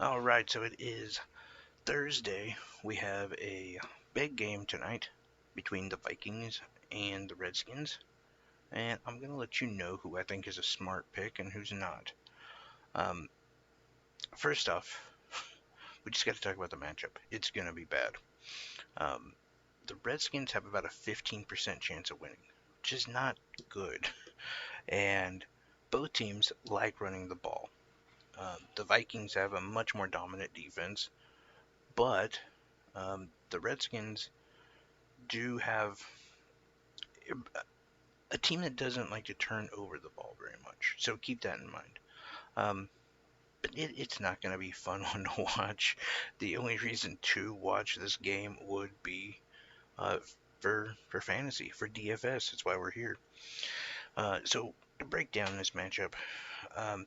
Alright, so it is Thursday. We have a big game tonight between the Vikings and the Redskins. And I'm going to let you know who I think is a smart pick and who's not. Um, First off, we just got to talk about the matchup. It's going to be bad. Um, the Redskins have about a 15% chance of winning, which is not good. And both teams like running the ball. The Vikings have a much more dominant defense, but the Redskins do have a team that doesn't like to turn over the ball very much. So keep that in mind. Um, but it's not going to be fun one to watch. The only reason to watch this game would be uh, for fantasy, for DFS. That's why we're here. So to break down this matchup,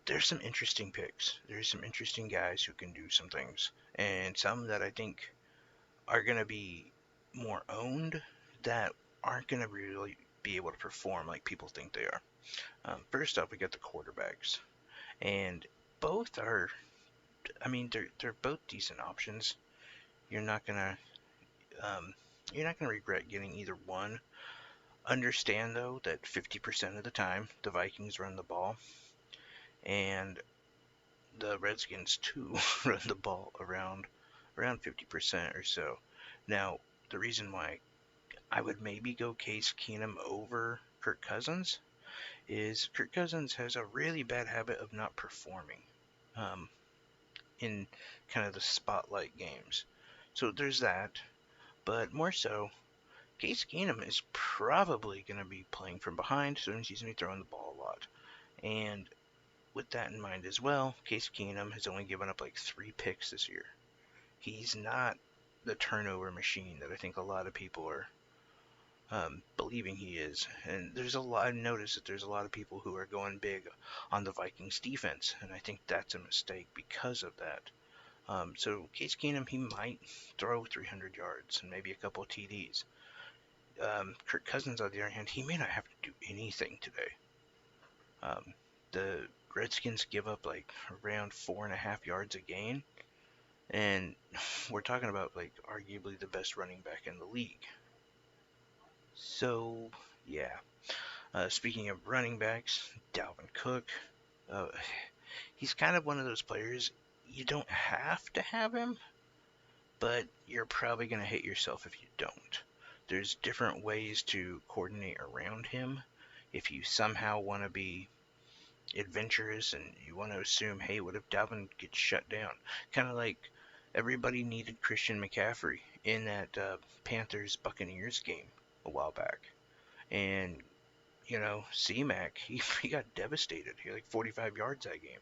there's some interesting picks. There's some interesting guys who can do some things, and some that I think are going to be more owned that aren't going to really be able to perform like people think they are. First up, we got the quarterbacks, and both are. I mean, they're both decent options. You're not gonna um, you're not gonna regret getting either one. Understand though that 50% of the time the Vikings run the ball, and the Redskins too run the ball around 50% or so. Now, the reason why I would maybe go Case Keenum over Kirk Cousins is Kirk Cousins has a really bad habit of not performing um, in kind of the spotlight games. So there's that. But more so, Case Keenum is probably going to be playing from behind, so he's going to be throwing the ball a lot. And with that in mind as well, Case Keenum has only given up like 3 picks this year. He's not the turnover machine that I think a lot of people are believing he is. And there's a lot. I've noticed that there's a lot of people who are going big on the Vikings defense, and I think that's a mistake because of that. So Case Keenum, he might throw 300 yards and maybe a couple of TDs. Kirk Cousins, on the other hand, he may not have to do anything today. The Redskins give up like around 4.5 yards a gain, and we're talking about like arguably the best running back in the league. So yeah. Speaking of running backs, Dalvin Cook, uh, he's kind of one of those players you don't have to have him, but you're probably going to hate yourself if you don't. There's different ways to coordinate around him. If you somehow want to be adventurous and you want to assume, hey, what if Dalvin gets shut down? Kind of like everybody needed Christian McCaffrey in that Panthers Buccaneers game a while back. And, C-Mac, he got devastated. He had like 45 yards that game.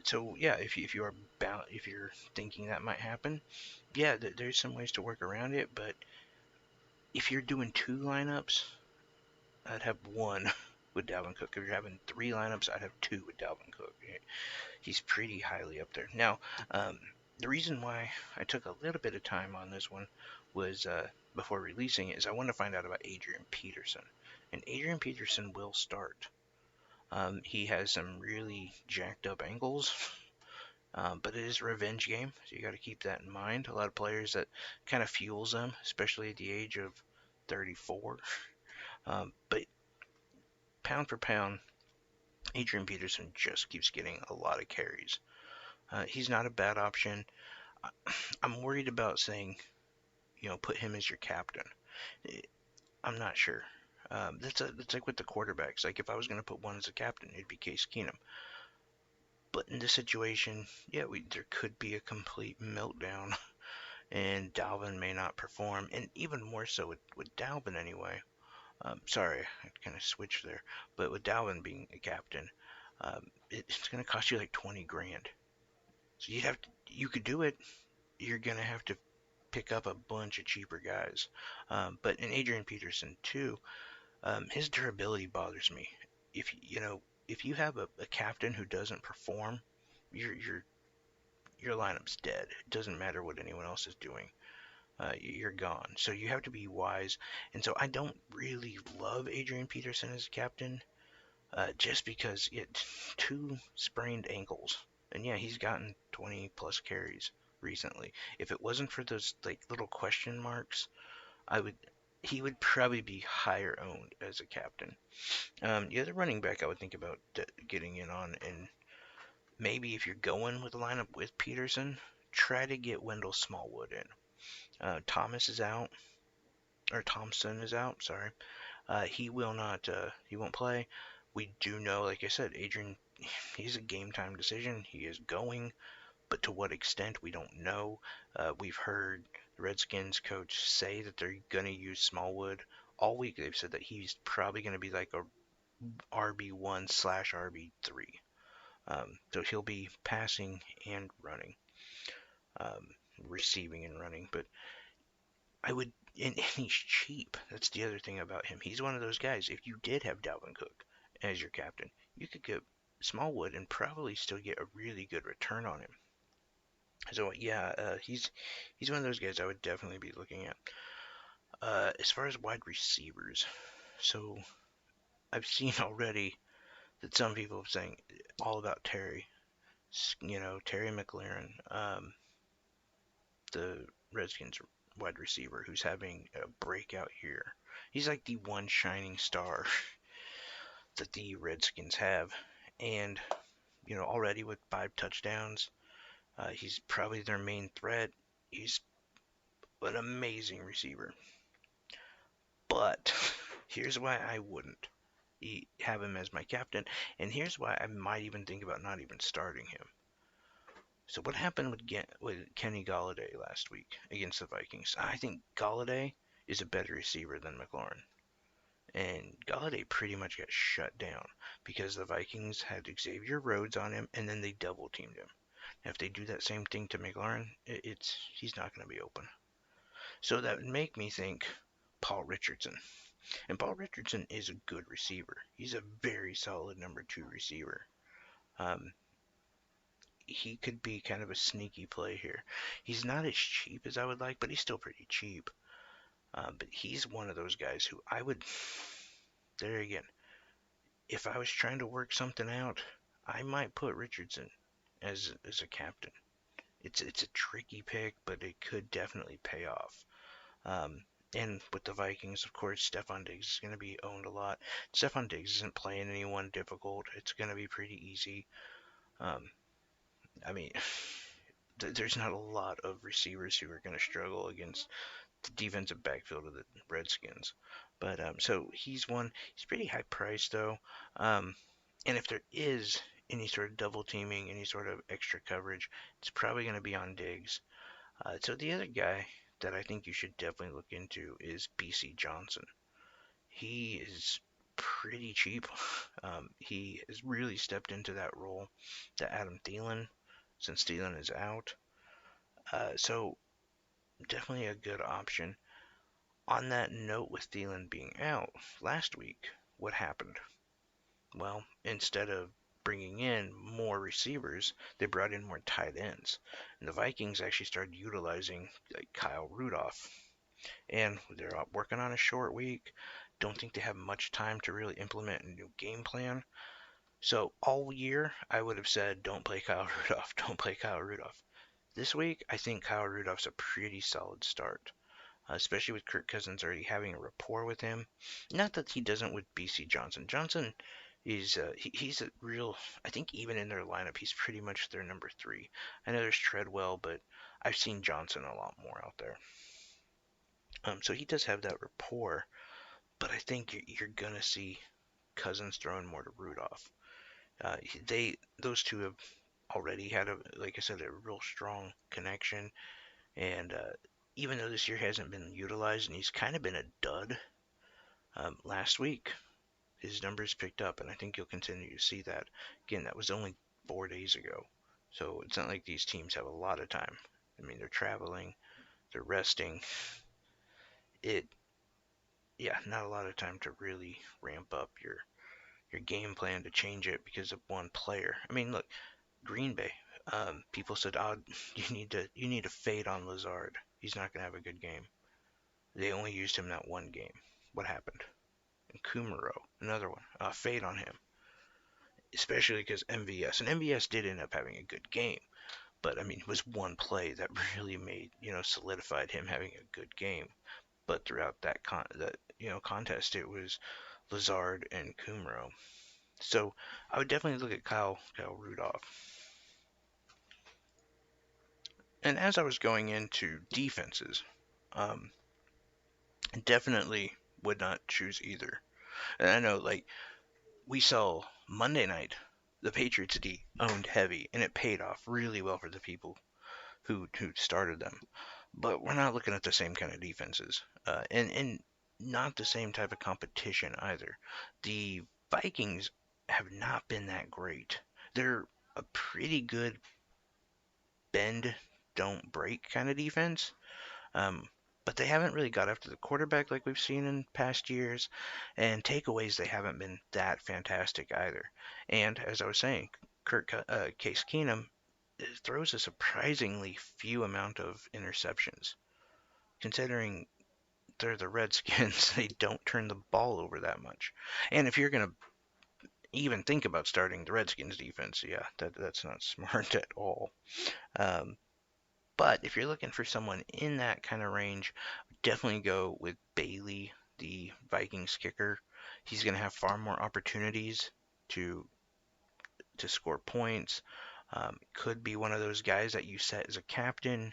So yeah, if you are bound, if you're thinking that might happen, yeah, there's some ways to work around it. But if you're doing 2 lineups, I'd have one with Dalvin Cook. If you're having 3 lineups, I'd have 2 with Dalvin Cook. He's pretty highly up there. Now, the reason why I took a little bit of time on this one was before releasing it is I wanted to find out about Adrian Peterson, and Adrian Peterson will start. He has some really jacked up ankles, but it is a revenge game, so you got to keep that in mind. A lot of players that kind of fuels them, especially at the age of 34. But pound for pound, Adrian Peterson just keeps getting a lot of carries. He's not a bad option. I'm worried about saying, put him as your captain. I'm not sure. That's like with the quarterbacks. Like if I was going to put one as a captain, it'd be Case Keenum. But in this situation, yeah, there could be a complete meltdown, and Dalvin may not perform, and even more so with Dalvin anyway. Sorry, I kind of switched there, but with Dalvin being a captain, it's going to cost you like 20 grand. So you could do it. You're going to have to pick up a bunch of cheaper guys. But in Adrian Peterson too, his durability bothers me. If you have a captain who doesn't perform, your lineup's dead. It doesn't matter what anyone else is doing. You're gone. So you have to be wise. And so I don't really love Adrian Peterson as a captain, just because it 2 sprained ankles. And yeah, he's gotten 20 plus carries recently. If it wasn't for those like little question marks, I would he would probably be higher owned as a captain. The other running back I would think about getting in on, and maybe if you're going with a lineup with Peterson, try to get Wendell Smallwood in. Thomas is out, or Thompson is out. Sorry, he will not. He won't play. We do know, like I said, Adrian. He's a game time decision. He is going, but to what extent we don't know. We've heard the Redskins coach say that they're going to use Smallwood all week. They've said that he's probably going to be like a RB1 slash RB3. So he'll be passing and running, um, receiving and running. But I would, and he's cheap. That's the other thing about him. He's one of those guys. If you did have Dalvin Cook as your captain, you could get Smallwood and probably still get a really good return on him. So yeah, he's one of those guys I would definitely be looking at. As far as wide receivers, so I've seen already that some people are saying all about Terry. Terry McLaurin, the Redskins wide receiver who's having a breakout year. He's like the one shining star that the Redskins have. And, already with 5 touchdowns, he's probably their main threat. He's an amazing receiver. But here's why I wouldn't have him as my captain, and here's why I might even think about not even starting him. So what happened with Kenny Galladay last week against the Vikings? I think Galladay is a better receiver than McLaurin. And Galladay pretty much got shut down because the Vikings had Xavier Rhodes on him and then they double teamed him. Now, if they do that same thing to McLaurin, he's not going to be open. So that would make me think Paul Richardson. And Paul Richardson is a good receiver. He's a very solid number 2 receiver. Um, he could be kind of a sneaky play here. He's not as cheap as I would like, but he's still pretty cheap. But he's one of those guys who I would. There again, if I was trying to work something out, I might put Richardson as a captain. It's a tricky pick, but it could definitely pay off. Um, and with the Vikings, of course, Stefon Diggs is going to be owned a lot. Stefon Diggs isn't playing anyone difficult. It's going to be pretty easy. Um, I mean, there's not a lot of receivers who are going to struggle against the defensive backfield of the Redskins. But so he's one. He's pretty high priced though. And if there is any sort of double teaming, any sort of extra coverage, it's probably going to be on Diggs. So the other guy that I think you should definitely look into is BC Johnson. He is pretty cheap. He has really stepped into that role to Adam Thielen since Thielen is out. So definitely a good option. On that note, with Thielen being out last week, what happened? Well, instead of bringing in more receivers, they brought in more tight ends. And the Vikings actually started utilizing like Kyle Rudolph. And they're working on a short week. Don't think they have much time to really implement a new game plan. So all year, I would have said, don't play Kyle Rudolph, don't play Kyle Rudolph. This week, I think Kyle Rudolph's a pretty solid start, especially with Kirk Cousins already having a rapport with him. Not that he doesn't with BC Johnson. Johnson is he's a real. I think even in their lineup, he's pretty much their number 3. I know there's Treadwell, but I've seen Johnson a lot more out there. So he does have that rapport, but I think you're gonna see Cousins throwing more to Rudolph. Those two have already had like I said, a real strong connection, and even though this year hasn't been utilized and he's kind of been a dud, last week his numbers picked up, and I think you'll continue to see that. Again, that was only 4 days ago, so it's not like these teams have a lot of time. I mean, they're traveling, they're resting. It, yeah, not a lot of time to really ramp up your game plan to change it because of one player. I mean, look, Green Bay. People said, "Oh, you need to fade on Lazard. He's not gonna have a good game." They only used him that one game. What happened? And Kumaro, another one. Fade on him. especially because MVS and MVS did end up having a good game, but I mean it was one play that really made solidified him having a good game. But throughout that contest, it was Lazard and Kumro. So I would definitely look at Kyle Rudolph. And as I was going into defenses, um, definitely would not choose either. And I know, like, we saw Monday night, the Patriots D owned heavy, and it paid off really well for the people who started them. But we're not looking at the same kind of defenses, and not the same type of competition either. The Vikings have not been that great. They're a pretty good bend, don't break kind of defense. Um, but they haven't really got after the quarterback like we've seen in past years, and takeaways they haven't been that fantastic either. And as I was saying, Case Keenum throws a surprisingly few amount of interceptions, considering they're the Redskins. They don't turn the ball over that much. And if you're gonna even think about starting the Redskins defense, yeah, that's not smart at all. Um, But if you're looking for someone in that kind of range, definitely go with Bailey, the Vikings kicker. He's going to have far more opportunities to to score points. Could be one of those guys that you set as a captain.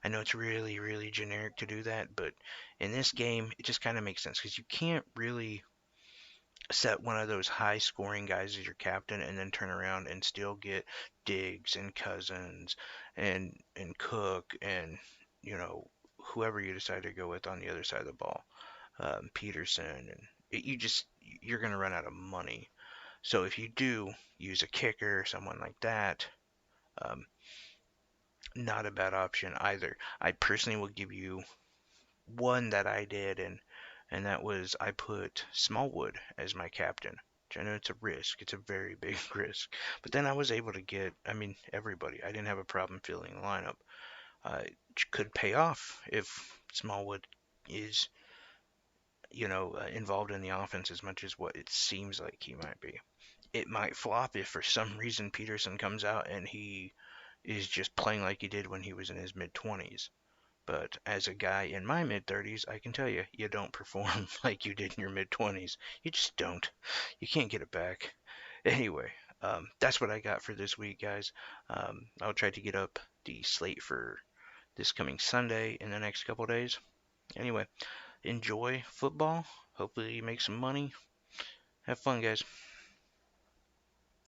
I know it's really, really generic to do that, but in this game, it just kind of makes sense because you can't really set one of those high scoring guys as your captain and then turn around and still get Diggs and Cousins and Cook and you know whoever you decide to go with on the other side of the ball, Peterson, and you're going to run out of money. So if you do use a kicker or someone like that, um, not a bad option either. I personally will give you one that I did, and that was I put Smallwood as my captain. Which I know it's a risk. It's a very big risk. But then I was able to get, I mean, everybody. I didn't have a problem filling the lineup. It could pay off if Smallwood is, involved in the offense as much as what it seems like he might be. It might flop if for some reason Peterson comes out and he is just playing like he did when he was in his mid 20s. But as a guy in my mid 30s, I can tell you, you don't perform like you did in your mid 20s. You just don't. You can't get it back. Anyway, that's what I got for this week, guys. I'll try to get up the slate for this coming Sunday in the next couple days. Anyway, enjoy football. Hopefully, you make some money. Have fun, guys.